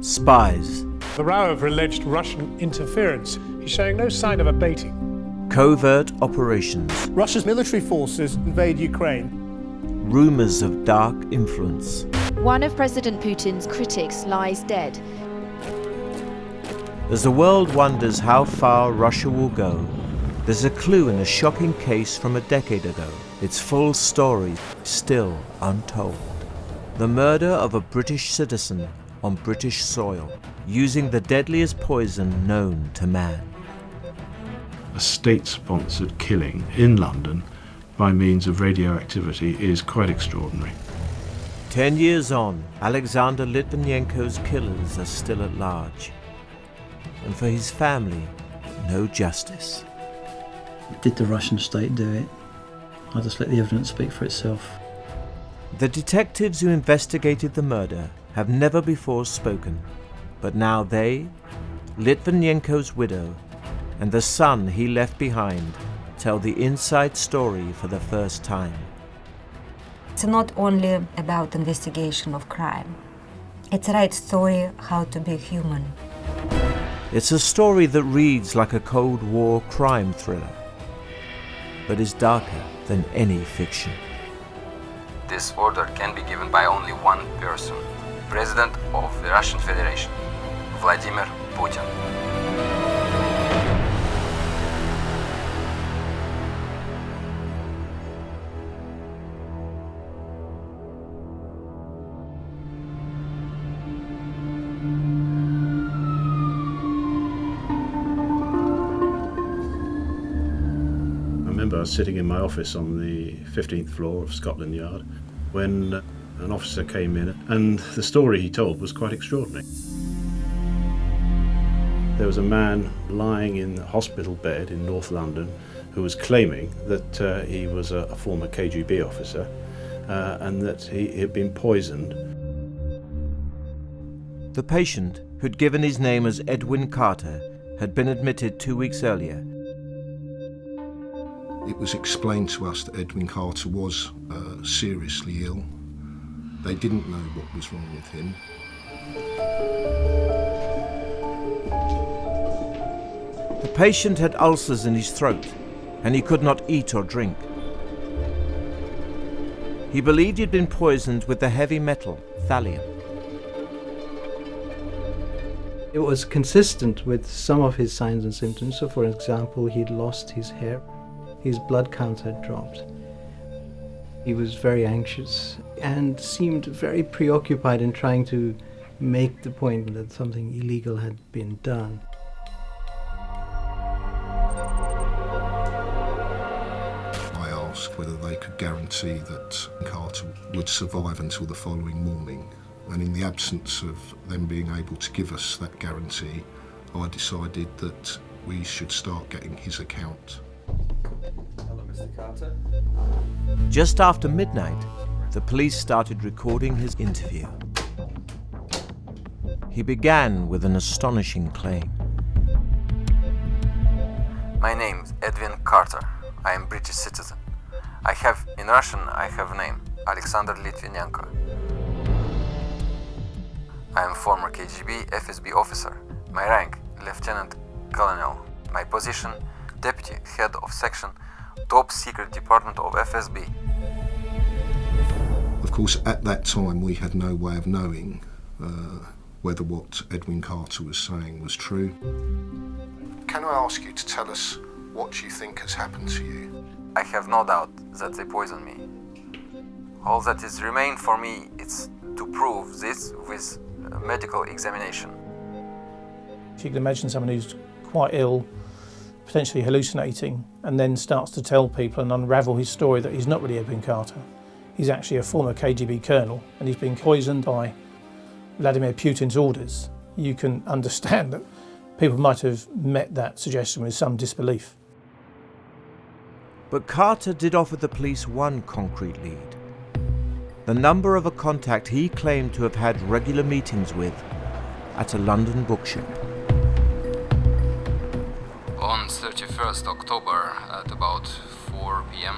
Spies. The row over alleged Russian interference is showing no sign of abating. Covert operations. Russia's military forces invade Ukraine. Rumors of dark influence. One of President Putin's critics lies dead. As the world wonders how far Russia will go, there's a clue in a shocking case from a decade ago. Its full story still untold. The murder of a British citizen on British soil, using the deadliest poison known to man. A state-sponsored killing in London by means of radioactivity is quite extraordinary. 10 years on, Alexander Litvinenko's killers are still at large. And for his family, no justice. Did the Russian state do it? I'll just let the evidence speak for itself. The detectives who investigated the murder have never before spoken, but now they, Litvinenko's widow, and the son he left behind, tell the inside story for the first time. It's not only about investigation of crime. It's a right story how to be human. It's a story that reads like a Cold War crime thriller, but is darker than any fiction. This order can be given by only one person, President of the Russian Federation, Vladimir Putin. I was sitting in my office on the 15th floor of Scotland Yard when an officer came in, and the story he told was quite extraordinary. There was a man lying in a hospital bed in North London who was claiming that he was a former KGB officer and that he had been poisoned. The patient, who'd given his name as Edwin Carter, had been admitted 2 weeks earlier. It was explained to us that Edwin Carter was seriously ill. They didn't know what was wrong with him. The patient had ulcers in his throat, and he could not eat or drink. He believed he'd been poisoned with the heavy metal thallium. It was consistent with some of his signs and symptoms. So, for example, he'd lost his hair. His blood count had dropped. He was very anxious and seemed very preoccupied in trying to make the point that something illegal had been done. I asked whether they could guarantee that Carter would survive until the following morning, and in the absence of them being able to give us that guarantee, I decided that we should start getting his account. Hello, Mr. Carter. Just after midnight, the police started recording his interview. He began with an astonishing claim. My name is Edwin Carter. I am British citizen. In Russian, I have a name, Alexander Litvinenko. I am former KGB FSB officer. My rank, Lieutenant Colonel. My position, Deputy Head of Section, Top Secret Department of FSB. Of course, at that time we had no way of knowing whether what Edwin Carter was saying was true. Can I ask you to tell us what you think has happened to you? I have no doubt that they poisoned me. All that is remain for me is to prove this with a medical examination. If you can imagine someone who's quite ill, potentially hallucinating, and then starts to tell people and unravel his story that he's not really Edwin Carter. He's actually a former KGB colonel, and he's been poisoned by Vladimir Putin's orders. You can understand that people might have met that suggestion with some disbelief. But Carter did offer the police one concrete lead. The number of a contact he claimed to have had regular meetings with at a London bookshop. On 31st October at about 4 p.m.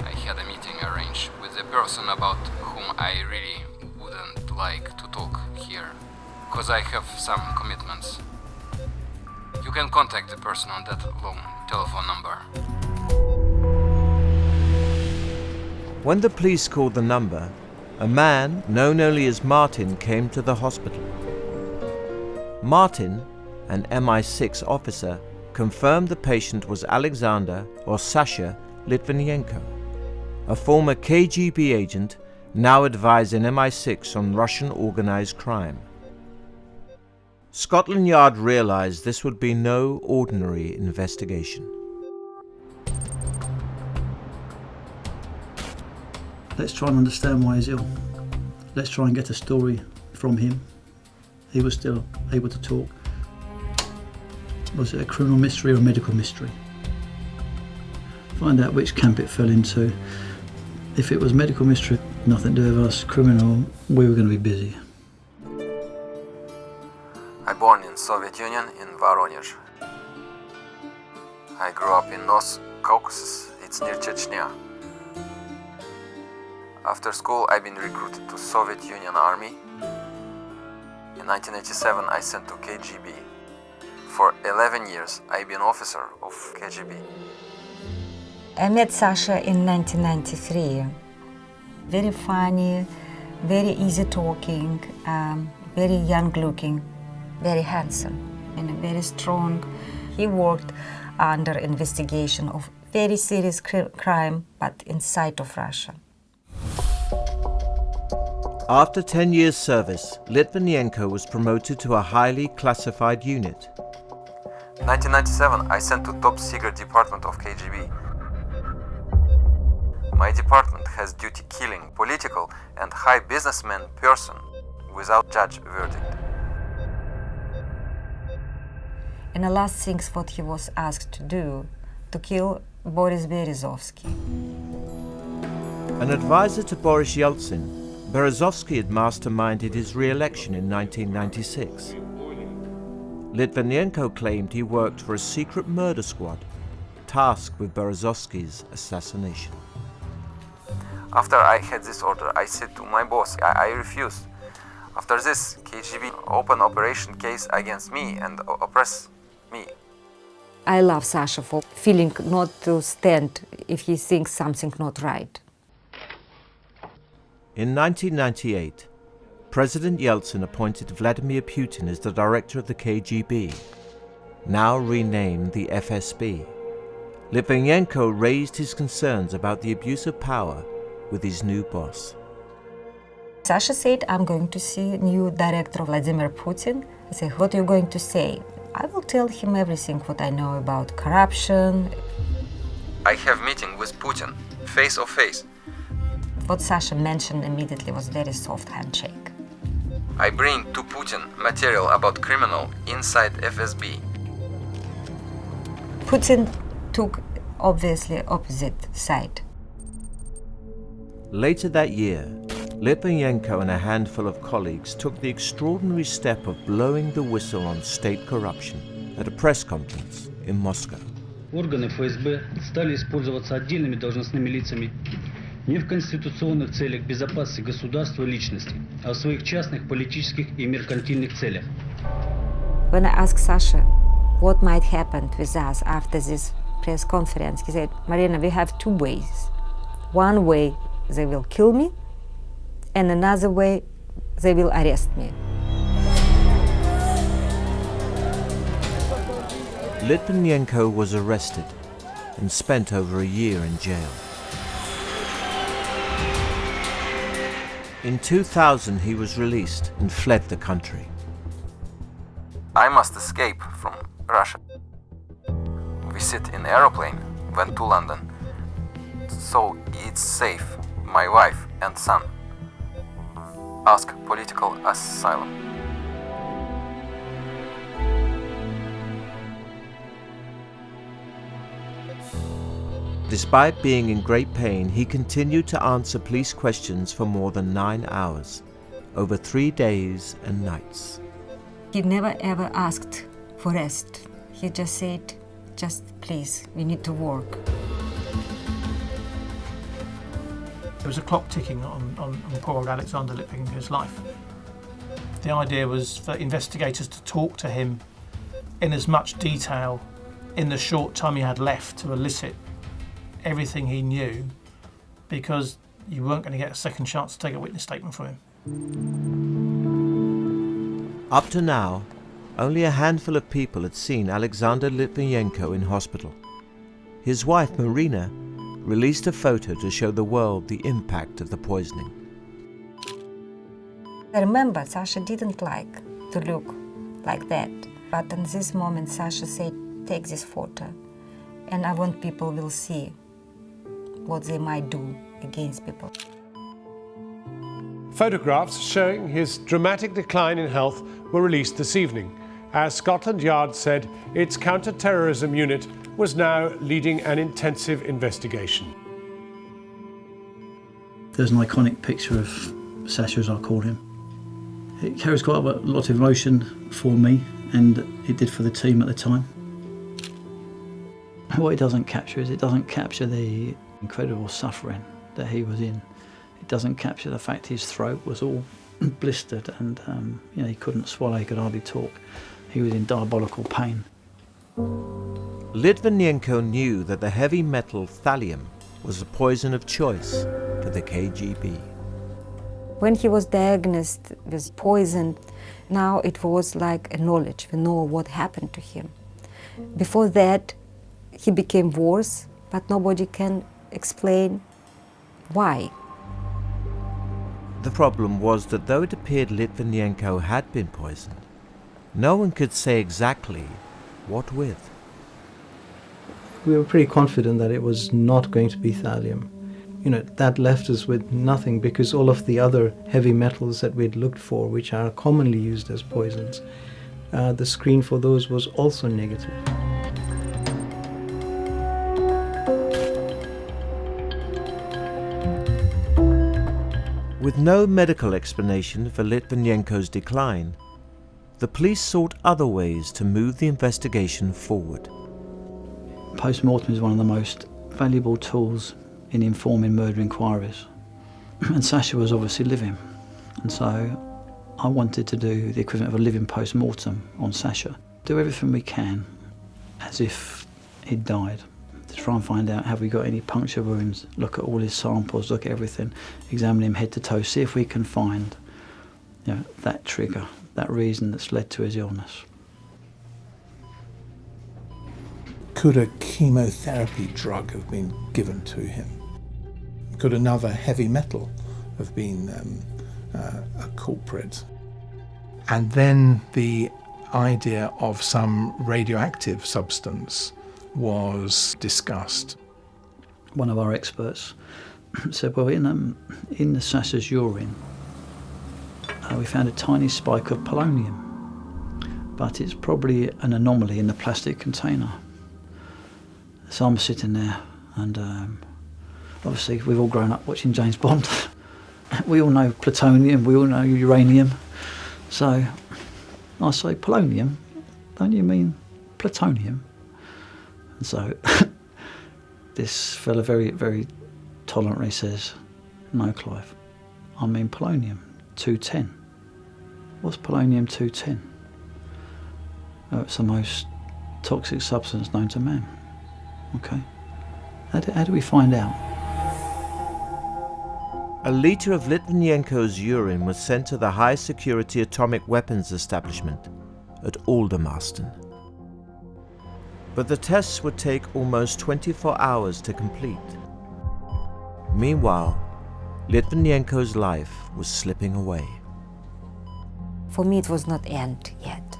I had a meeting arranged with a person about whom I really wouldn't like to talk here. because I have some commitments. You can contact the person on that long telephone number. When the police called the number, a man known only as Martin came to the hospital. Martin, an MI6 officer, confirmed the patient was Alexander or Sasha Litvinenko, a former KGB agent now advising MI6 on Russian organized crime. Scotland Yard realized this would be no ordinary investigation. Let's try and understand why he's ill. Let's try and get a story from him. He was still able to talk. Was it a criminal mystery or a medical mystery? Find out which camp it fell into. If it was medical mystery, nothing to do with us. Criminal, we were going to be busy. I born in Soviet Union in Voronezh. I grew up in North Caucasus, it's near Chechnya. After school I've been recruited to Soviet Union Army. In 1987 I sent to KGB. For 11 years I've been officer of KGB. I met Sasha in 1993. Very funny, very easy talking, very young looking, very handsome and very strong. He worked under investigation of very serious crime, but inside of Russia. After 10 years' service, Litvinenko was promoted to a highly classified unit. In 1997 I sent to top secret department of KGB. My department has duty killing political and high businessman person without judge verdict. And the last things what he was asked to do, to kill Boris Berezovsky. An advisor to Boris Yeltsin, Berezovsky had masterminded his re-election in 1996. Litvinenko claimed he worked for a secret murder squad tasked with Berezovsky's assassination. After I had this order, I said to my boss, I refused. After this, KGB opened operation case against me and oppress me. I love Sasha for feeling not to stand if he thinks something not right. In 1998, President Yeltsin appointed Vladimir Putin as the director of the KGB, now renamed the FSB. Litvinenko raised his concerns about the abuse of power with his new boss. Sasha said, I'm going to see new director Vladimir Putin. I said, what are you going to say? I will tell him everything what I know about corruption. I have meeting with Putin, face to face. What Sasha mentioned immediately was very soft handshake. I bring to Putin material about criminal inside FSB. Putin took obviously opposite side. Later that year, Litvinenko and a handful of colleagues took the extraordinary step of blowing the whistle on state corruption at a press conference in Moscow. Органы ФСБ стали использоваться отдельными должностными лицами не в конституционных целях безопасности государства и личности, а в своих частных политических и меркантильных целях. When I asked Sasha what might happen with us after this press conference, he said, Marina, we have two ways. One way, they will kill me, and another way, they will arrest me. Litvinenko was arrested and spent over a year in jail. In 2000, he was released and fled the country. I must escape from Russia. We sit in aeroplane, went to London, so it's safe, my wife and son. Ask political asylum. Despite being in great pain, he continued to answer police questions for more than 9 hours, over 3 days and nights. He never ever asked for rest. He just said, just please, we need to work. There was a clock ticking on poor old Alexander Litvinenko's life. The idea was for investigators to talk to him in as much detail in the short time he had left to elicit everything he knew, because you weren't going to get a second chance to take a witness statement from him. Up to now, only a handful of people had seen Alexander Litvinenko in hospital. His wife, Marina, released a photo to show the world the impact of the poisoning. I remember Sasha didn't like to look like that, but in this moment Sasha said, take this photo and I want people will see what they might do against people. Photographs showing his dramatic decline in health were released this evening, as Scotland Yard said its counter-terrorism unit was now leading an intensive investigation. There's an iconic picture of Sasha, as I call him. It carries quite a lot of emotion for me, and it did for the team at the time. What it doesn't capture is it doesn't capture the incredible suffering that he was in. It doesn't capture the fact his throat was all blistered and he couldn't swallow, he could hardly talk. He was in diabolical pain. Litvinenko knew that the heavy metal thallium was the poison of choice for the KGB. When he was diagnosed with poison, now it was like a knowledge. We know what happened to him. Before that, he became worse, but nobody can explain why. The problem was that though it appeared Litvinenko had been poisoned, no one could say exactly what with. We were pretty confident that it was not going to be thallium. That left us with nothing, because all of the other heavy metals that we'd looked for, which are commonly used as poisons, the screen for those was also negative. With no medical explanation for Litvinenko's decline, the police sought other ways to move the investigation forward. Post-mortem is one of the most valuable tools in informing murder inquiries. And Sasha was obviously living. And so I wanted to do the equivalent of a living post-mortem on Sasha. Do everything we can as if he'd died, to try and find out, have we got any puncture wounds, look at all his samples, look at everything, examine him head to toe, see if we can find that trigger, that reason that's led to his illness. Could a chemotherapy drug have been given to him? Could another heavy metal have been a culprit? And then the idea of some radioactive substance was discussed. One of our experts said, well, in the Sasha's urine, we found a tiny spike of polonium, but it's probably an anomaly in the plastic container. So I'm sitting there, and obviously we've all grown up watching James Bond. We all know plutonium, we all know uranium. So I say, polonium? Don't you mean plutonium? And so this fella very, very tolerantly says, no, Clive, I mean polonium-210. What's polonium-210? Oh, it's the most toxic substance known to man. Okay. How do we find out? A litre of Litvinenko's urine was sent to the high-security atomic weapons establishment at Aldermaston. But the tests would take almost 24 hours to complete. Meanwhile, Litvinenko's life was slipping away. For me, it was not end yet.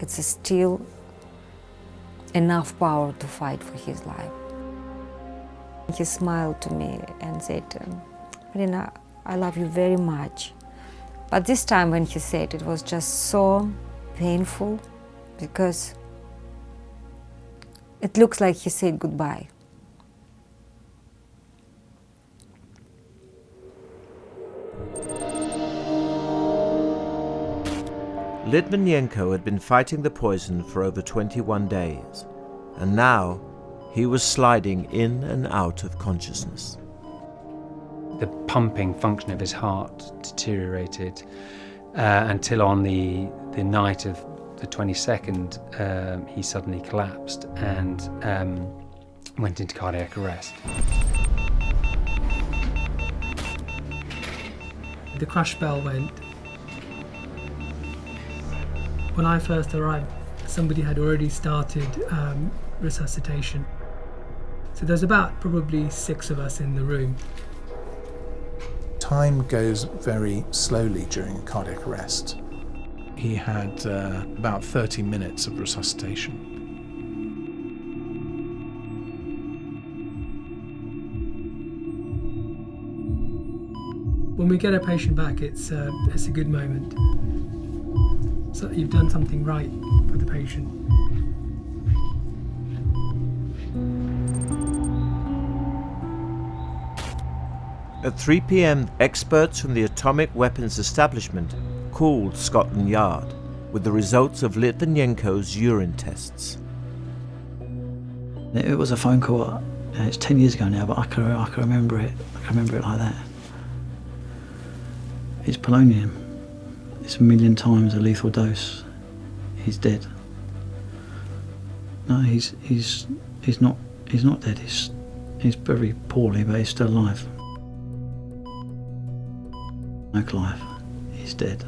It's still enough power to fight for his life. He smiled to me and said, Marina, I love you very much. But this time when he said it was just so painful, because it looks like he said goodbye. Litvinenko had been fighting the poison for over 21 days, and now he was sliding in and out of consciousness. The pumping function of his heart deteriorated until on the night of the 22nd, he suddenly collapsed and went into cardiac arrest. The crash bell went. When I first arrived, somebody had already started resuscitation. So there's about probably 6 of us in the room. Time goes very slowly during cardiac arrest. He had about 30 minutes of resuscitation. When we get a patient back, it's a good moment. So you've done something right for the patient. At 3 p.m, experts from the atomic weapons establishment called Scotland Yard with the results of Litvinenko's urine tests. It was a phone call. It's 10 years ago now, but I can remember it. I can remember it like that. It's polonium. It's 1,000,000 times a lethal dose. He's dead. No, he's not dead. He's very poorly, but he's still alive. No, Clive, he's dead.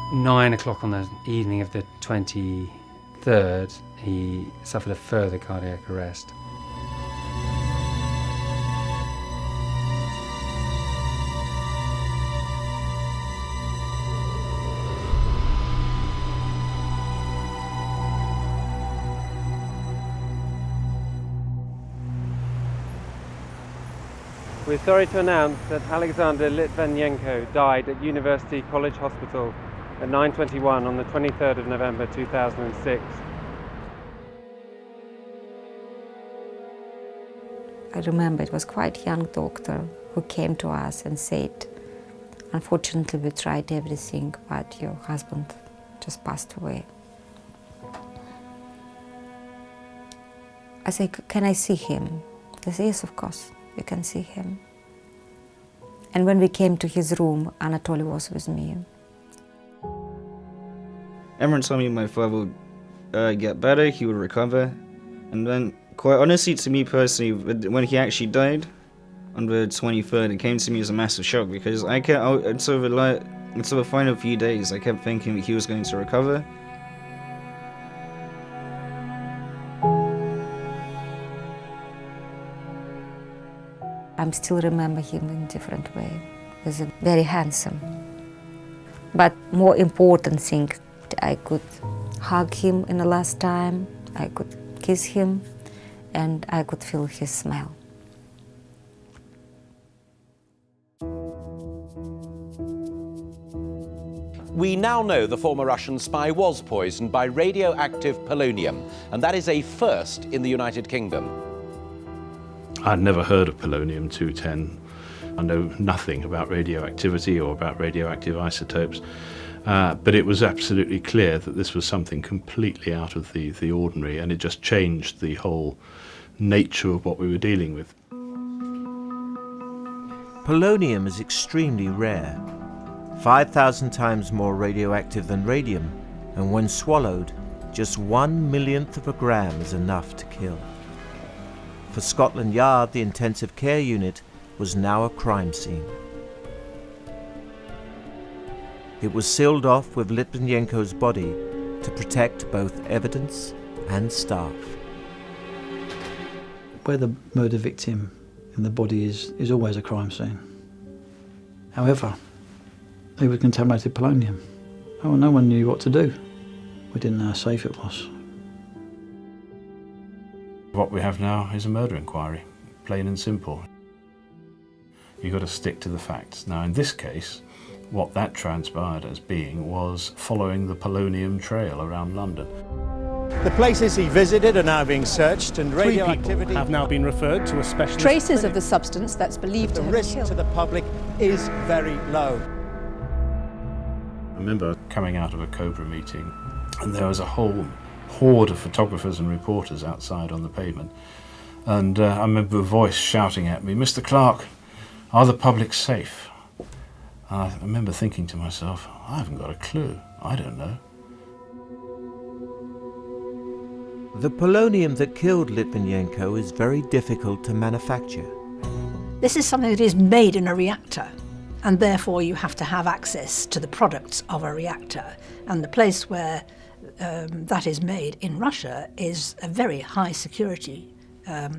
At 9 o'clock on the evening of the 23rd, he suffered a further cardiac arrest. We're sorry to announce that Alexander Litvinenko died at University College Hospital at 9:21 on the 23rd of November 2006. I remember it was quite a young doctor who came to us and said, unfortunately we tried everything, but your husband just passed away. I said, can I see him? He said, yes, of course, you can see him. And when we came to his room, Anatoly was with me. Everyone told me my father would get better, he would recover. And then, quite honestly, to me personally, when he actually died on the 23rd, it came to me as a massive shock because until the final few days, I kept thinking that he was going to recover. I still remember him in a different way. He was very handsome. But more important thing, I could hug him in the last time, I could kiss him, and I could feel his smell. We now know the former Russian spy was poisoned by radioactive polonium, and that is a first in the United Kingdom. I'd never heard of polonium-210. I know nothing about radioactivity or about radioactive isotopes, but it was absolutely clear that this was something completely out of the ordinary, and it just changed the whole nature of what we were dealing with. Polonium is extremely rare, 5,000 times more radioactive than radium, and when swallowed, just 1/1,000,000th of a gram is enough to kill. For Scotland Yard, the intensive care unit was now a crime scene. It was sealed off with Litvinenko's body to protect both evidence and staff. Where the murder victim in the body is always a crime scene. However, it was contaminated polonium. Oh, no one knew what to do. We didn't know how safe it was. What we have now is a murder inquiry, plain and simple. You've got to stick to the facts. Now, in this case, what that transpired as being was following the polonium trail around London. The places he visited are now being searched, and 3 radioactivity people have now been referred to a specialist. Traces of the substance that's believed to have The risk to the public is very low. I remember coming out of a COBRA meeting, and there was a whole horde of photographers and reporters outside on the pavement. And I remember a voice shouting at me, "Mr. Clark, are the public safe?" And I remember thinking to myself, I haven't got a clue. I don't know. The polonium that killed Litvinenko is very difficult to manufacture. This is something that is made in a reactor, and therefore you have to have access to the products of a reactor. And the place where that is made in Russia is a very high security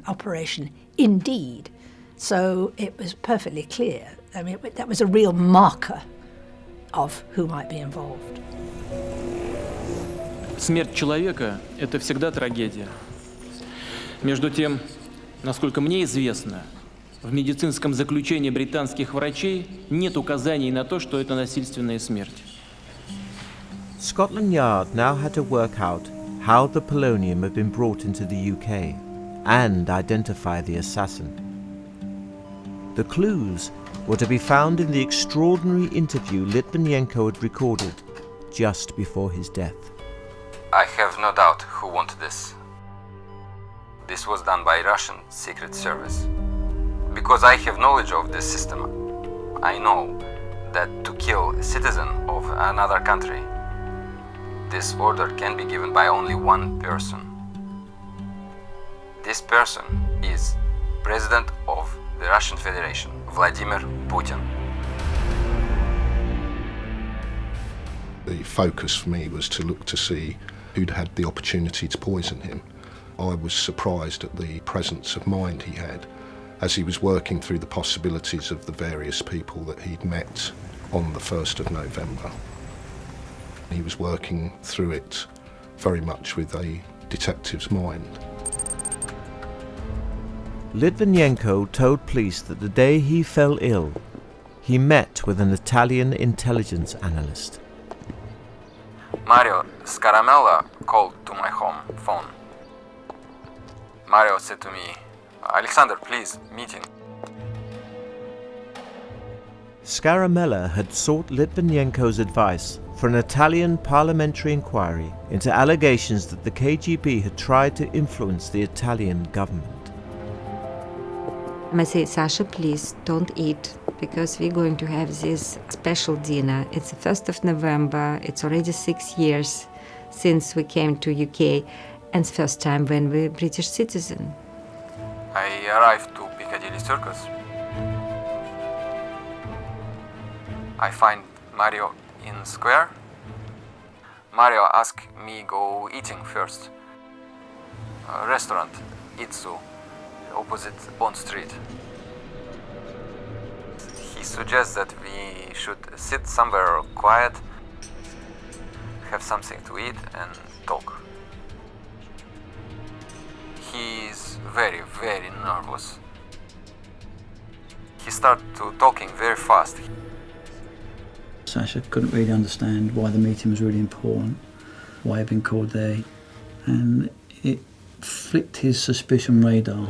operation indeed. So it was perfectly clear. I mean, that was a real marker of who might be involved. Смерть человека – это всегда трагедия. Между тем, насколько мне известно, в медицинском заключении британских врачей нет указаний на то, что это насильственная смерть. Scotland Yard now had to work out how the polonium had been brought into the UK and identify the assassin. The clues were to be found in the extraordinary interview Litvinenko had recorded just before his death. I have no doubt who wanted this. This was done by Russian Secret Service. Because I have knowledge of this system, I know that to kill a citizen of another country, this order can be given by only one person. This person is President of the Russian Federation, Vladimir Putin. The focus for me was to look to see who'd had the opportunity to poison him. I was surprised at the presence of mind he had as he was working through the possibilities of the various people that he'd met on the 1st of November. He was working through it very much with a detective's mind. Litvinenko told police that the day he fell ill, he met with an Italian intelligence analyst. Mario Scaramella called to my home phone. Mario said to me, "Alexander, please, meeting." Scaramella had sought Litvinenko's advice for an Italian parliamentary inquiry into allegations that the KGB had tried to influence the Italian government. I say, Sasha, please don't eat, because we're going to have this special dinner. It's the 1st of November. It's already 6 years since we came to UK, and it's the first time when we're British citizen. I arrived to Piccadilly Circus. I find Mario in square. Mario asked me go eating first. A restaurant, Itsu, opposite Bond Street. He suggests that we should sit somewhere quiet, have something to eat and talk. He is very, very nervous. He started talking very fast. Sasha couldn't really understand why the meeting was really important, why he'd been called there, and it flicked his suspicion radar.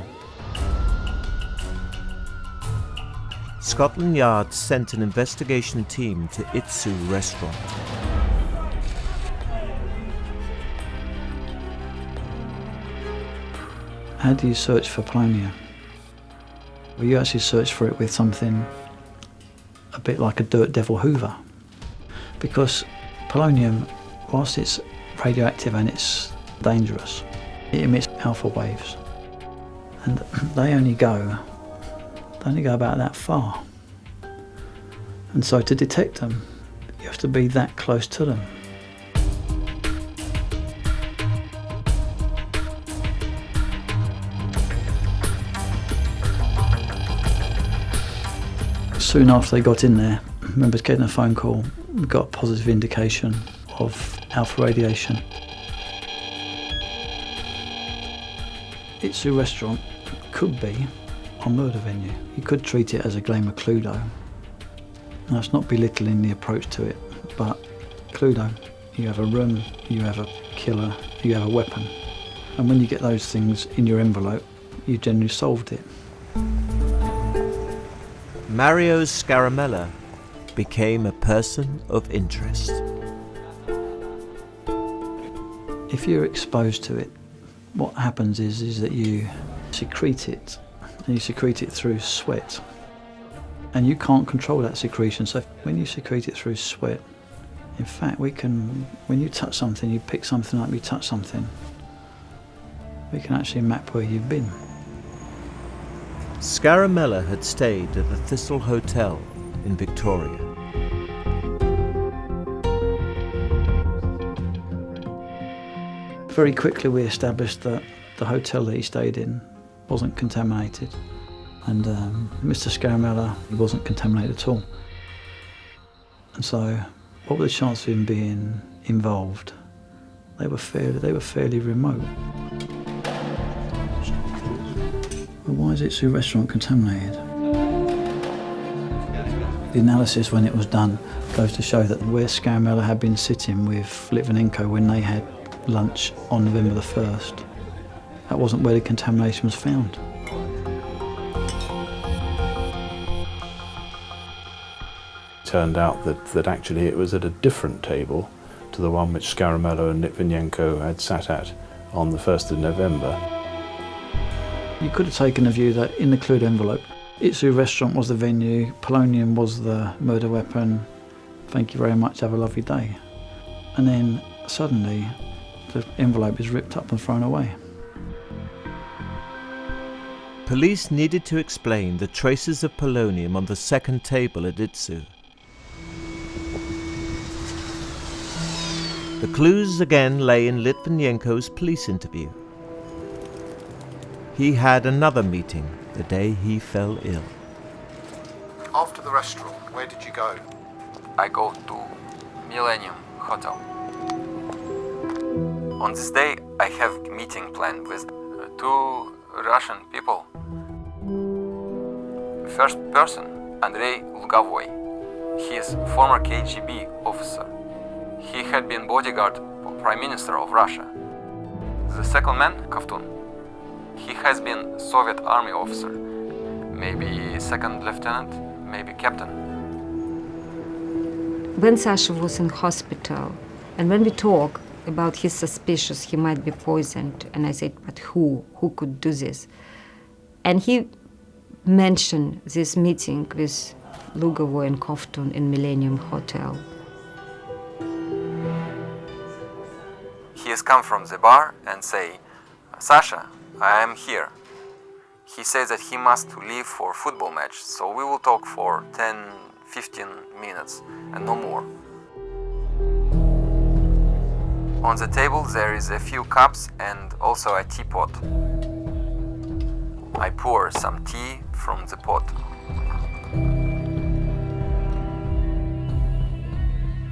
Scotland Yard sent an investigation team to Itsu restaurant. How do you search for polonium? Well, you actually search for it with something a bit like a dirt devil hoover. Because polonium, whilst it's radioactive and it's dangerous, it emits alpha waves. And they only go about that far. And so to detect them, you have to be that close to them. Soon after they got in there, I remember getting a phone call. We got a positive indication of alpha radiation. Itsu restaurant could be a murder venue. You could treat it as a game of Cluedo. Now, it's not belittling the approach to it, but Cluedo, you have a room, you have a killer, you have a weapon. And when you get those things in your envelope, you generally solved it. Mario Scaramella became a person of interest. If you're exposed to it, what happens is that you secrete it, and you secrete it through sweat. And you can't control that secretion, so when you secrete it through sweat, in fact, when you touch something, you pick something up, you touch something, we can actually map where you've been. Scaramella had stayed at the Thistle Hotel in Victoria. Very quickly we established that the hotel that he stayed in wasn't contaminated, and Mr. Scaramella wasn't contaminated at all. And so, what were the chances of him being involved? They were fairly remote. But why is Itsu restaurant contaminated? The analysis, when it was done, goes to show that where Scaramella had been sitting with Litvinenko when they had lunch on November the 1st, that wasn't where the contamination was found. Turned out that actually it was at a different table to the one which Scaramella and Litvinenko had sat at on the 1st of November. You could have taken a view that in the clued envelope, Itsu restaurant was the venue, polonium was the murder weapon, thank you very much, have a lovely day. And then suddenly the envelope is ripped up and thrown away. Police needed to explain the traces of polonium on the second table at Itsu. The clues again lay in Litvinenko's police interview. He had another meeting the day he fell ill. After the restaurant, where did you go? I go to Millennium Hotel. On this day, I have a meeting planned with two Russian people. First person, Andrei Lugavoy. He is former KGB officer. He had been bodyguard for Prime Minister of Russia. The second man, Kovtun. He has been Soviet Army officer, maybe second lieutenant, maybe captain. When Sasha was in hospital, and when we talk about his suspicious he might be poisoned, and I said, but who? Who could do this? And he mentioned this meeting with Lugavoy and Kovtun in Millennium Hotel. He has come from the bar and say, Sasha, I am here. He says that he must leave for football match, so we will talk for 10-15 minutes and no more. On the table there is a few cups and also a teapot. I pour some tea from the pot.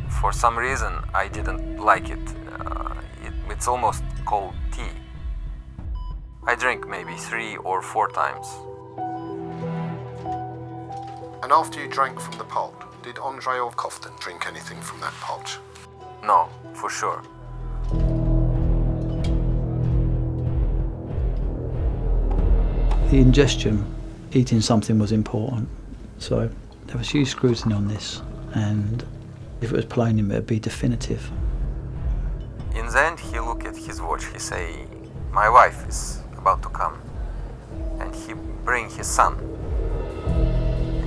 For some reason I didn't like it. It's almost cold tea. I drink maybe 3 or 4 times. And after you drank from the pot, did Andrei or Kovtun drink anything from that pot? No, for sure. The ingestion, eating something was important, so there was huge scrutiny on this, and if it was polonium, it would be definitive. In the end, he looked at his watch. He say, my wife is about to come. And he bring his son.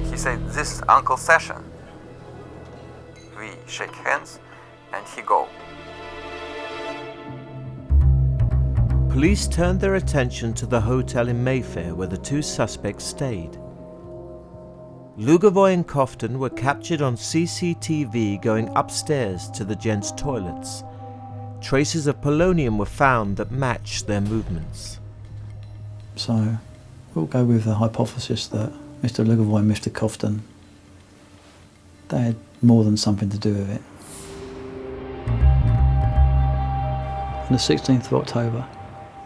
He said, this is Uncle Sasha. We shake hands and he go. Police turned their attention to the hotel in Mayfair where the two suspects stayed. Lugavoy and Kovtun were captured on CCTV going upstairs to the gents' toilets. Traces of polonium were found that matched their movements. So we'll go with the hypothesis that Mr. Lugavoy and Mr. Kovtun, they had more than something to do with it. On the 16th of October,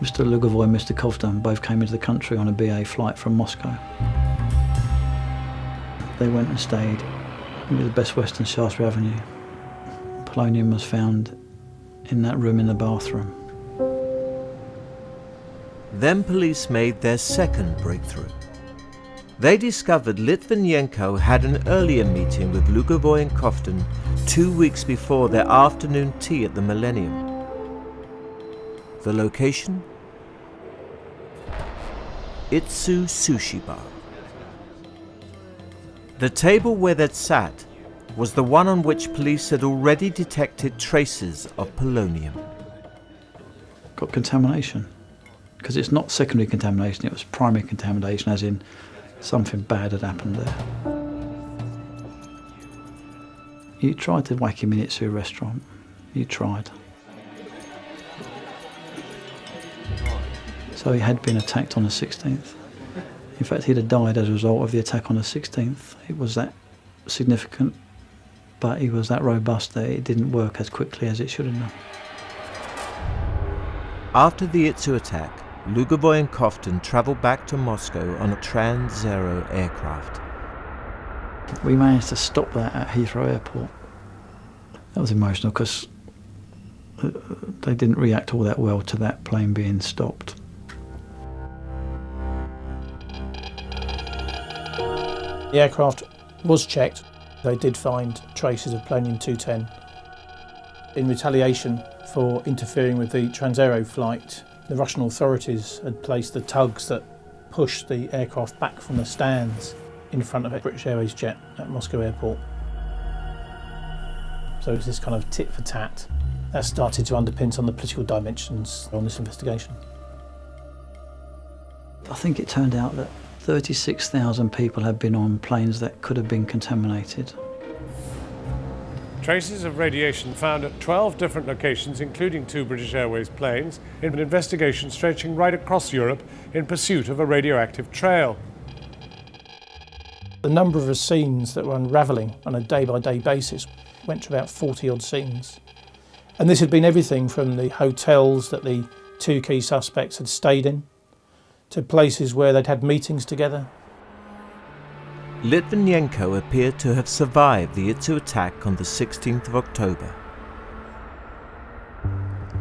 Mr. Lugavoy and Mr. Kovtun both came into the country on a BA flight from Moscow. They went and stayed in the Best Western Shaftesbury Avenue. Polonium was found in that room in the bathroom. Then police made their second breakthrough. They discovered Litvinenko had an earlier meeting with Lugavoy and Kovtun 2 weeks before their afternoon tea at the Millennium. The location? Itsu Sushi Bar. The table where they'd sat was the one on which police had already detected traces of polonium. Got contamination, because it's not secondary contamination, it was primary contamination, as in something bad had happened there. You tried to whack him in Itsu restaurant. You tried. So he had been attacked on the 16th. In fact, he'd have died as a result of the attack on the 16th. It was that significant, but he was that robust that it didn't work as quickly as it should have done. After the Itsu attack, Lugovoy and Koftin travelled back to Moscow on a Trans-Zero aircraft. We managed to stop that at Heathrow Airport. That was emotional because they didn't react all that well to that plane being stopped. The aircraft was checked. They did find traces of polonium-210. In retaliation for interfering with the Trans-Aero flight, the Russian authorities had placed the tugs that pushed the aircraft back from the stands in front of a British Airways jet at Moscow Airport. So it was this kind of tit for tat that started to underpin some of the political dimensions on this investigation. I think it turned out that 36,000 people had been on planes that could have been contaminated. Traces of radiation found at 12 different locations, including 2 British Airways planes, in an investigation stretching right across Europe in pursuit of a radioactive trail. The number of scenes that were unravelling on a day-by-day basis went to about 40-odd scenes. And this had been everything from the hotels that the 2 key suspects had stayed in, to places where they'd had meetings together. Litvinenko appeared to have survived the Itsu attack on the 16th of October.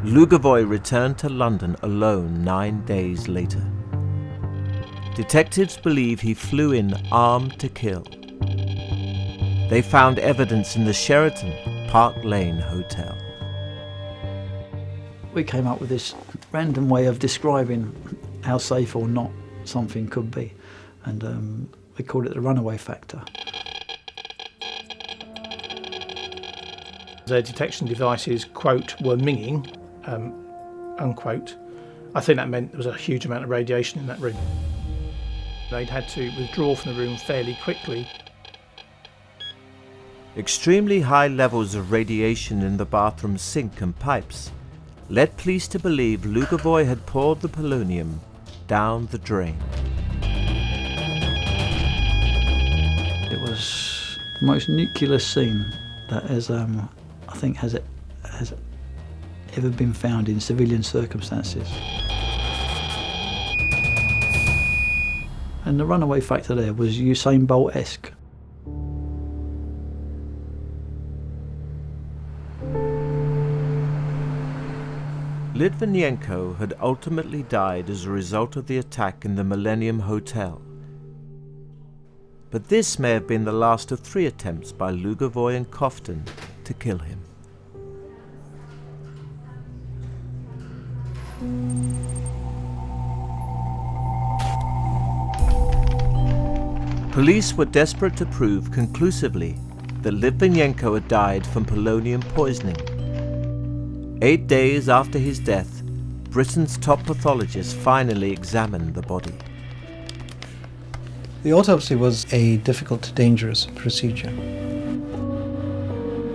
Lugovoy returned to London alone 9 days later. Detectives believe he flew in armed to kill. They found evidence in the Sheraton Park Lane Hotel. We came up with this random way of describing how safe or not something could be, and we called it the runaway factor. Their detection devices, quote, were minging, unquote. I think that meant there was a huge amount of radiation in that room. They'd had to withdraw from the room fairly quickly. Extremely high levels of radiation in the bathroom sink and pipes led police to believe Lugovoy had poured the polonium down the drain. It was the most nuclear scene that has, I think, has ever been found in civilian circumstances. And the runaway factor there was Usain Bolt-esque. Litvinenko had ultimately died as a result of the attack in the Millennium Hotel. But this may have been the last of 3 attempts by Lugovoy and Koftin to kill him. Police were desperate to prove conclusively that Litvinenko had died from polonium poisoning. 8 days after his death, Britain's top pathologist finally examined the body. The autopsy was a difficult, dangerous procedure.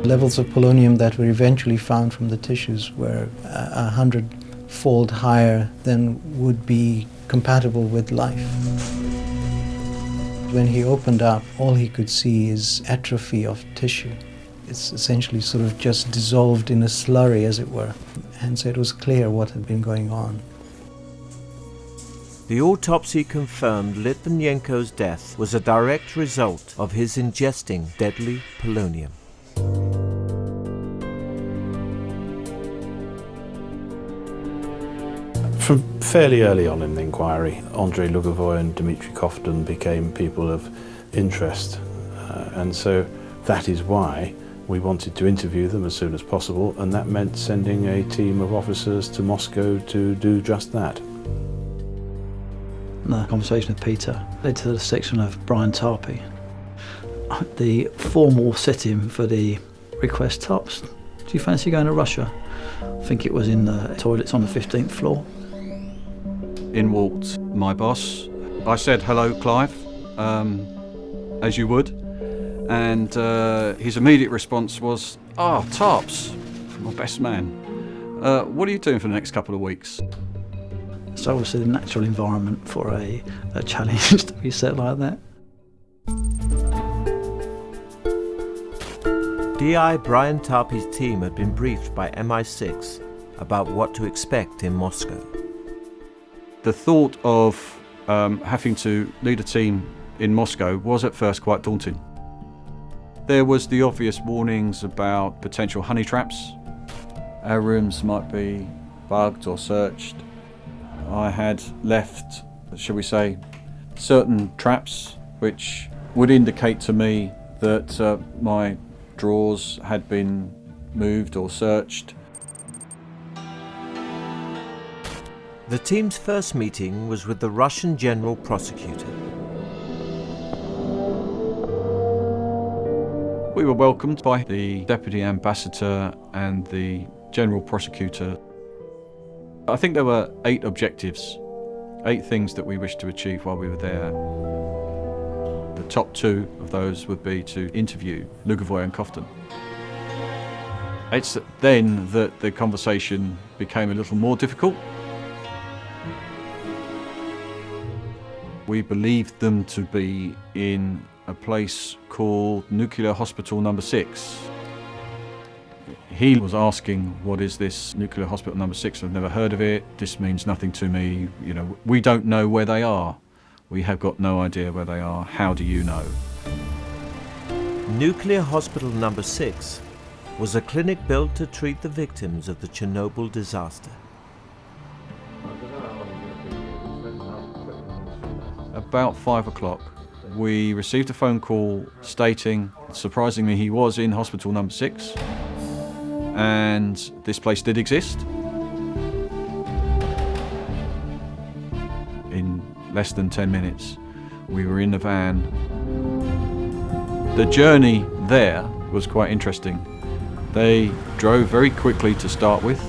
Levels of polonium that were eventually found from the tissues were 100-fold higher than would be compatible with life. When he opened up, all he could see is atrophy of tissue. It's essentially sort of just dissolved in a slurry, as it were. And so it was clear what had been going on. The autopsy confirmed Litvinenko's death was a direct result of his ingesting deadly polonium. From fairly early on in the inquiry, Andrei Lugovoy and Dmitry Koftin became people of interest, and so that is why We wanted to interview them as soon as possible, and that meant sending a team of officers to Moscow to do just that. The conversation with Peter led to the selection of Brian Tarpey. The formal setting for the request tops. Do you fancy going to Russia? I think it was in the toilets on the 15th floor. In walked my boss. I said, "Hello, Clive," as you would. And his immediate response was, "Oh, Tarps, my best man. What are you doing for the next couple of weeks?" So obviously the natural environment for a challenge to be set like that. DI Brian Tarpey's team had been briefed by MI6 about what to expect in Moscow. The thought of having to lead a team in Moscow was at first quite daunting. There was the obvious warnings about potential honey traps. Our rooms might be bugged or searched. I had left, shall we say, certain traps which would indicate to me that my drawers had been moved or searched. The team's first meeting was with the Russian General Prosecutor. We were welcomed by the Deputy Ambassador and the General Prosecutor. I think there were 8 objectives, 8 things that we wished to achieve while we were there. The top 2 of those would be to interview Lugovoy and Kofton. It's then that the conversation became a little more difficult. We believed them to be in a place called Nuclear Hospital Number 6. He was asking, "What is this Nuclear Hospital Number 6? I've never heard of it. This means nothing to me. You know, we don't know where they are. We have got no idea where they are. How do you know?" Nuclear Hospital Number 6 was a clinic built to treat the victims of the Chernobyl disaster. About 5 o'clock, we received a phone call stating, surprisingly, he was in Hospital Number 6. And this place did exist. In less than 10 minutes, we were in the van. The journey there was quite interesting. They drove very quickly to start with.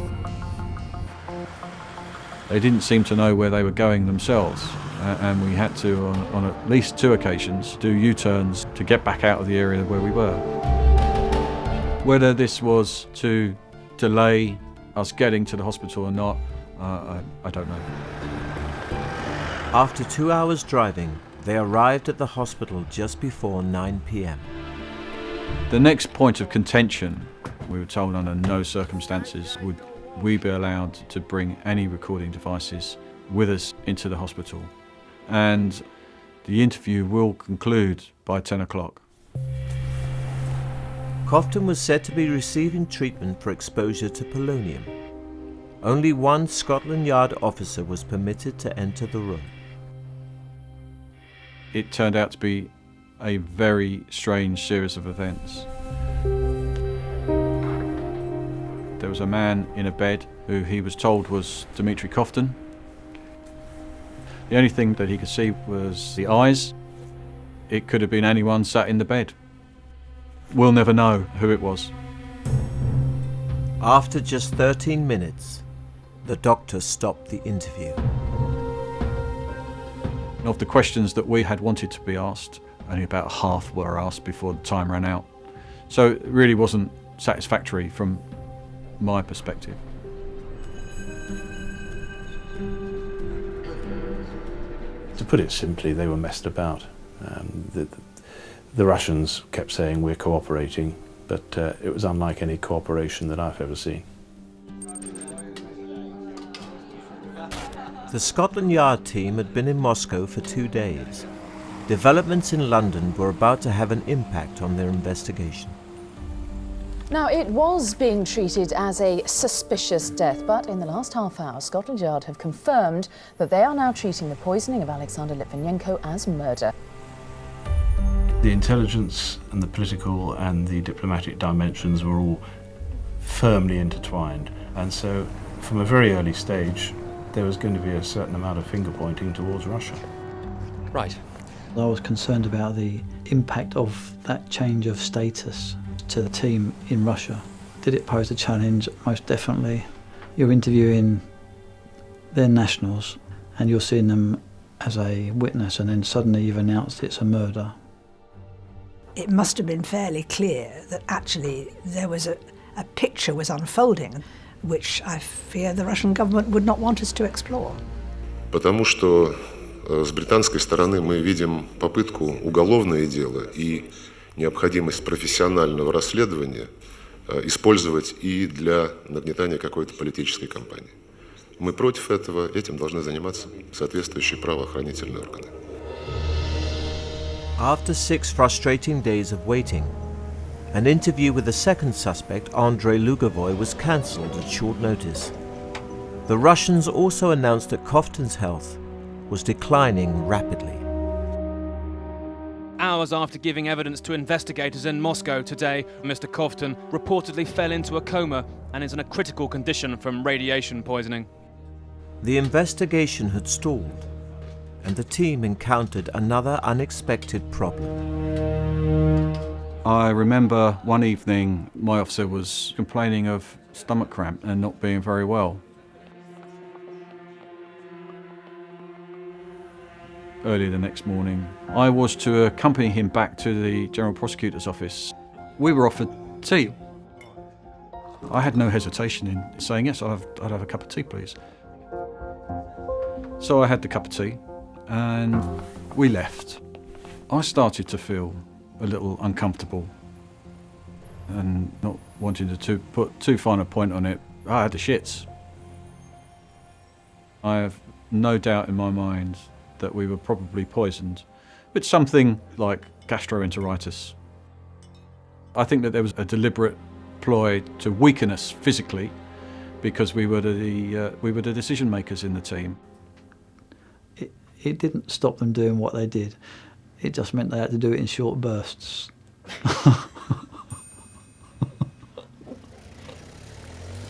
They didn't seem to know where they were going themselves, and we had to, on at least 2 occasions, do U-turns to get back out of the area where we were. Whether this was to delay us getting to the hospital or not, I don't know. After 2 hours driving, they arrived at the hospital just before 9 p.m. The next point of contention, we were told under no circumstances would we be allowed to bring any recording devices with us into the hospital. And the interview will conclude by 10 o'clock. Kofton was said to be receiving treatment for exposure to polonium. Only one Scotland Yard officer was permitted to enter the room. It turned out to be a very strange series of events. There was a man in a bed who he was told was Dmitry Kofton. The only thing that he could see was the eyes. It could have been anyone sat in the bed. We'll never know who it was. After just 13 minutes, the doctor stopped the interview. Of the questions that we had wanted to be asked, only about half were asked before the time ran out. So it really wasn't satisfactory from my perspective. To put it simply, they were messed about. The Russians kept saying we're cooperating, but it was unlike any cooperation that I've ever seen. The Scotland Yard team had been in Moscow for 2 days. Developments in London were about to have an impact on their investigation. Now, it was being treated as a suspicious death, but in the last half hour, Scotland Yard have confirmed that they are now treating the poisoning of Alexander Litvinenko as murder. The intelligence and the political and the diplomatic dimensions were all firmly intertwined, and so from a very early stage there was going to be a certain amount of finger pointing towards Russia. Right. I was concerned about the impact of that change of status to the team in Russia. Did it pose a challenge? Most definitely. You're interviewing their nationals and you're seeing them as a witness, and then suddenly you've announced it's a murder. It must have been fairly clear that actually there was a picture was unfolding, which I fear the Russian government would not want us to explore. Потому что с британской стороны мы видим попытку уголовное дело и необходимость профессионального расследования использовать и для нагнетания какой-то политической кампании. Мы против этого, этим должны заниматься соответствующие правоохранительные органы. After 6 frustrating days of waiting, an interview with the second suspect, Andrei Lugovoy, was cancelled at short notice. The Russians also announced that Koftin's health was declining rapidly. Hours after giving evidence to investigators in Moscow today, Mr. Koftin reportedly fell into a coma and is in a critical condition from radiation poisoning. The investigation had stalled, and the team encountered another unexpected problem. I remember one evening my officer was complaining of stomach cramp and not being very well. Early the next morning, I was to accompany him back to the General Prosecutor's office. We were offered tea. I had no hesitation in saying yes, I'd have a cup of tea, please. So I had the cup of tea and we left. I started to feel a little uncomfortable and, not wanting to put too fine a point on it, I had the shits. I have no doubt in my mind that we were probably poisoned with something like gastroenteritis. I think that there was a deliberate ploy to weaken us physically because we were the decision makers in the team. It didn't stop them doing what they did. It just meant they had to do it in short bursts.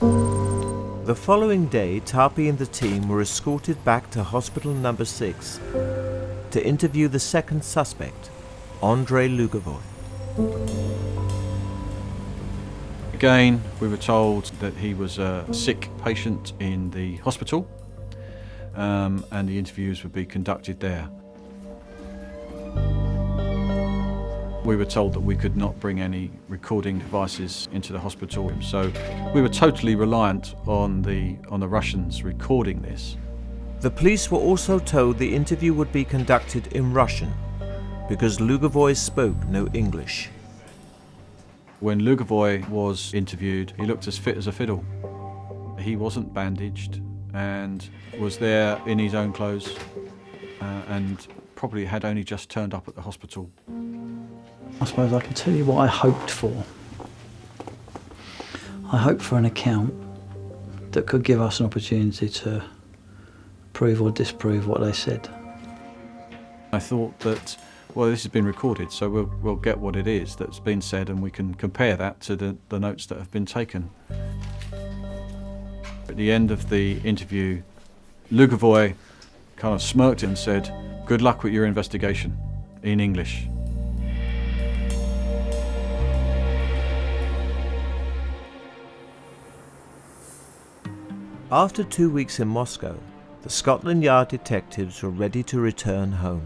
The following day, Tapi and the team were escorted back to Hospital Number 6 to interview the second suspect, Andrei Lugovoy. Again, we were told that he was a sick patient in the hospital, and the interviews would be conducted there. We were told that we could not bring any recording devices into the hospital, so we were totally reliant on the Russians recording this. The police were also told the interview would be conducted in Russian because Lugovoy spoke no English. When Lugovoy was interviewed, he looked as fit as a fiddle. He wasn't bandaged and was there in his own clothes and probably had only just turned up at the hospital. I suppose I can tell you what I hoped for. I hoped for an account that could give us an opportunity to prove or disprove what they said. I thought that, well, this has been recorded, so we'll get what it is that's been said and we can compare that to the notes that have been taken. At the end of the interview, Lugovoy kind of smirked and said, "Good luck with your investigation," in English. After 2 weeks in Moscow, the Scotland Yard detectives were ready to return home.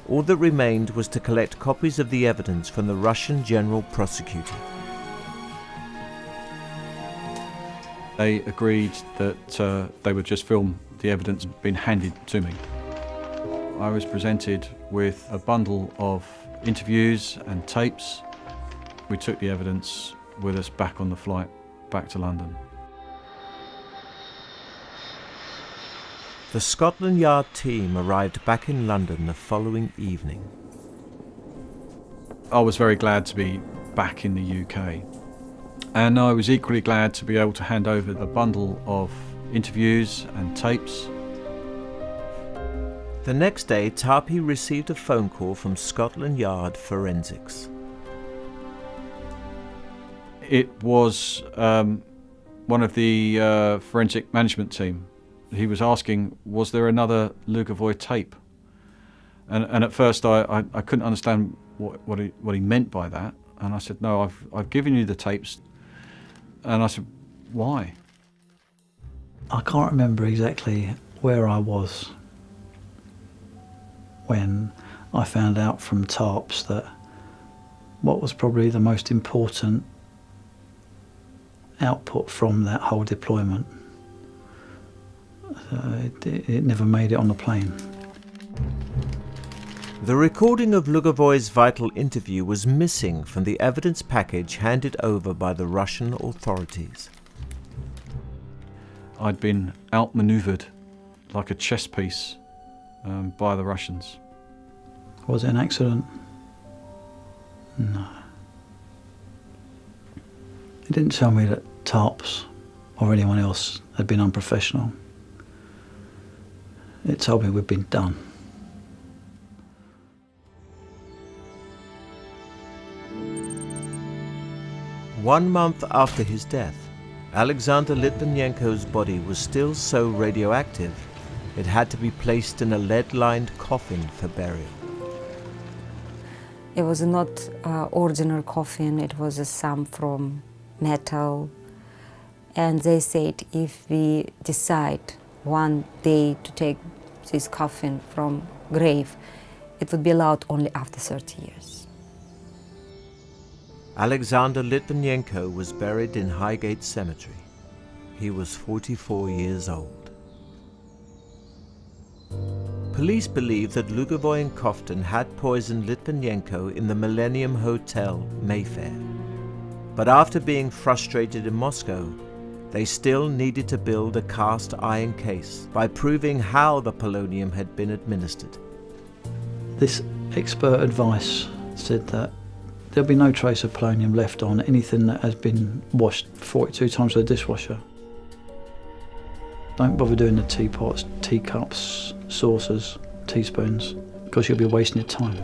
All that remained was to collect copies of the evidence from the Russian General Prosecutor. They agreed that they would just film the evidence being handed to me. I was presented with a bundle of interviews and tapes. We took the evidence with us back on the flight back to London. The Scotland Yard team arrived back in London the following evening. I was very glad to be back in the UK, and I was equally glad to be able to hand over a bundle of interviews and tapes. The next day, Tarpey received a phone call from Scotland Yard Forensics. It was one of the forensic management team. He was asking, was there another Lugavoy tape? And at first I couldn't understand what he meant by that. And I said, no, I've given you the tapes. And I said, why? I can't remember exactly where I was when I found out from TARPS that what was probably the most important output from that whole deployment, it never made it on the plane. The recording of Lugavoy's vital interview was missing from the evidence package handed over by the Russian authorities. I'd been outmaneuvered like a chess piece by the Russians. Was it an accident? No. It didn't tell me that TARPS or anyone else had been unprofessional. It told me we'd been done. One month after his death, Alexander Litvinenko's body was still so radioactive it had to be placed in a lead-lined coffin for burial. It was not an ordinary coffin, it was some from metal. And they said if we decide one day to take this coffin from grave, it would be allowed only after 30 years. Alexander Litvinenko was buried in Highgate Cemetery. He was 44 years old. Police believe that Lugavoy and Koftin had poisoned Litvinenko in the Millennium Hotel, Mayfair. But after being frustrated in Moscow, they still needed to build a cast iron case by proving how the polonium had been administered. This expert advice said that there'll be no trace of polonium left on anything that has been washed 42 times with a dishwasher. Don't bother doing the teapots, teacups, saucers, teaspoons, because you'll be wasting your time.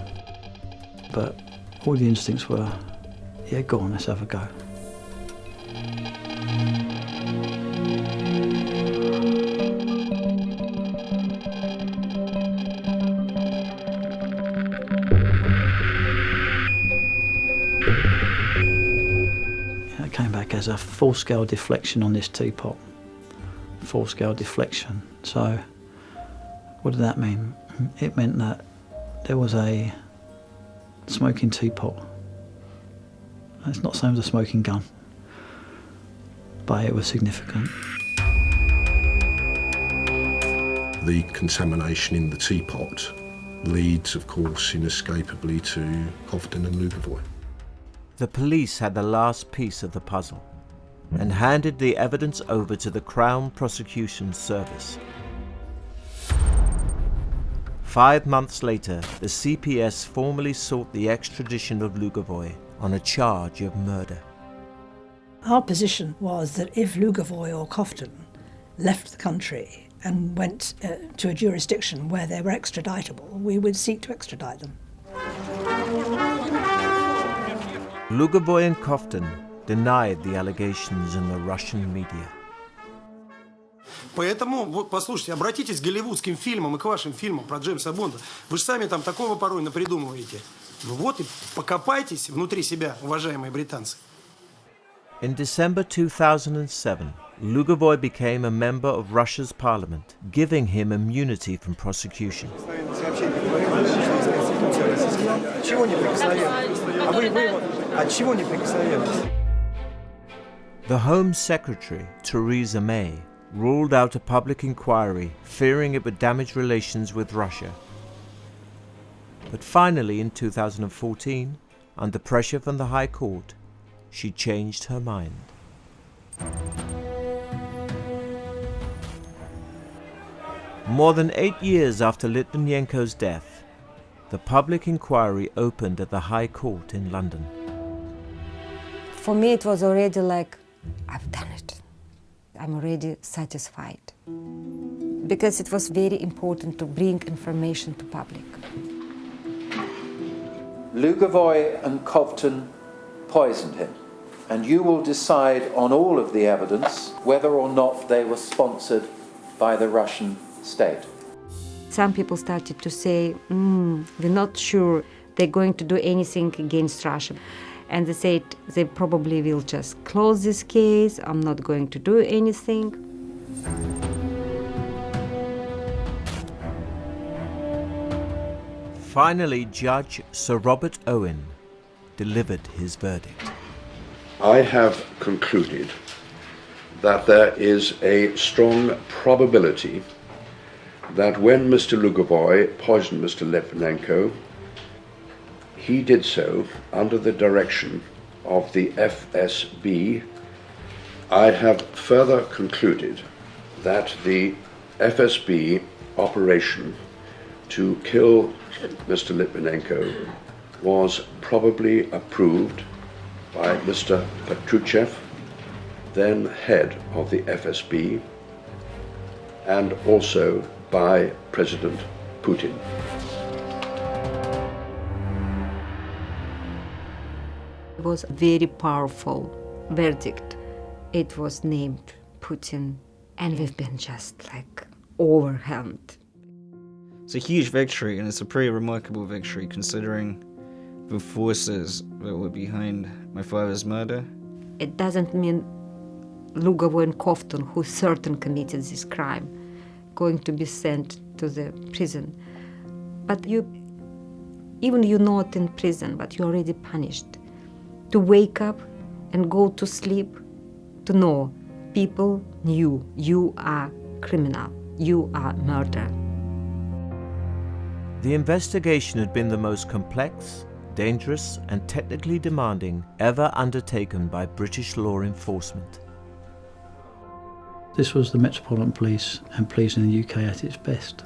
But all the instincts were, yeah, go on, let's have a go. It came back as a full-scale deflection on this teapot. Full-scale deflection. So what did that mean? It meant that there was a smoking teapot. It's not the same as a smoking gun, but it was significant. The contamination in the teapot leads, of course, inescapably to Koftin and Lugavoy. The police had the last piece of the puzzle and handed the evidence over to the Crown Prosecution Service. 5 months later, the CPS formally sought the extradition of Lugavoy on a charge of murder. Our position was that if Lugavoy or Koftin left the country and went to a jurisdiction where they were extraditable, we would seek to extradite them. Lugavoy and Koftin denied the allegations in the Russian media. Поэтому, вот, послушайте, обратитесь к голливудским фильмам и к вашим фильмам про Джеймса Бонда. Вы же сами там такого порой напридумываете. Ну вот и покопайтесь внутри себя, уважаемые британцы. In December 2007, Lugavoy became a member of Russia's parliament, giving him immunity from prosecution. The Home Secretary, Theresa May, ruled out a public inquiry, fearing it would damage relations with Russia. But finally, in 2014, under pressure from the High Court, she changed her mind. More than 8 years after Litvinenko's death, the public inquiry opened at the High Court in London. For me, it was already like, I've done it. I'm already satisfied. because it was very important to bring information to public. Lugovoy and Kovtun poisoned him, and you will decide on all of the evidence whether or not they were sponsored by the Russian state. Some people started to say, we're not sure they're going to do anything against Russia. And they said they probably will just close this case, I'm not going to do anything. Finally, Judge Sir Robert Owen delivered his verdict. I have concluded that there is a strong probability that when Mr. Lugovoy poisoned Mr. Litvinenko, he did so under the direction of the FSB. I have further concluded that the FSB operation to kill Mr. Litvinenko was probably approved by Mr. Patrushev, then head of the FSB, and also by President Putin. It was a very powerful verdict. It was named Putin, and we've been just like overwhelmed. It's a huge victory, and it's a pretty remarkable victory considering the forces that were behind my father's murder. It doesn't mean Lugovoy and Kovtun, who certain committed this crime, going to be sent to the prison. But even you're not in prison, but you're already punished. To wake up and go to sleep, to know people knew you are criminal, you are murderer. The investigation had been the most complex, dangerous and technically demanding ever undertaken by British law enforcement. This was the Metropolitan Police and police in the UK at its best.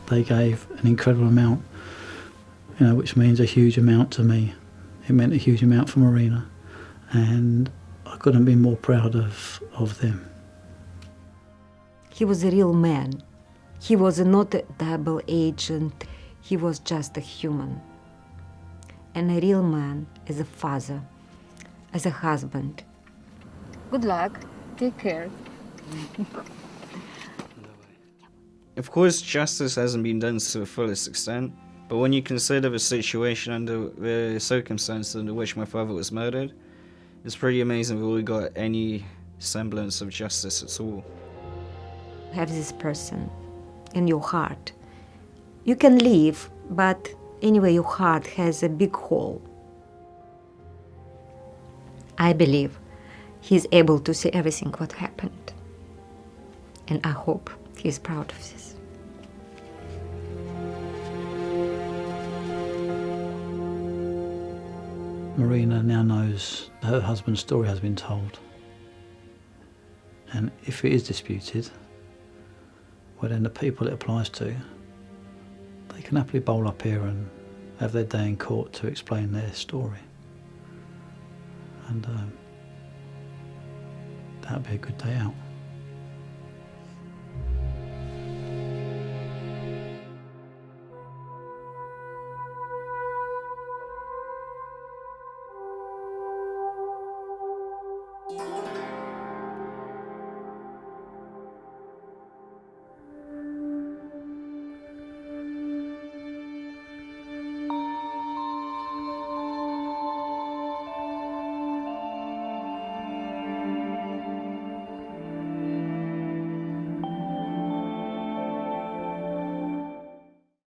They gave an incredible amount, which means a huge amount to me. It meant a huge amount for Marina, and I couldn't be more proud of them. He was a real man. He was not a double agent. He was just a human. And a real man as a father, as a husband. Good luck. Take care. Of course, justice hasn't been done to the fullest extent, but when you consider the situation under the circumstances under which my father was murdered, it's pretty amazing that we got any semblance of justice at all. Have this person in your heart. You can leave, but anyway, your heart has a big hole. I believe he's able to see everything what happened. And I hope he's proud of this. Marina now knows her husband's story has been told. And if it is disputed, well then the people it applies to, they can happily bowl up here and have their day in court to explain their story. And that'd be a good day out.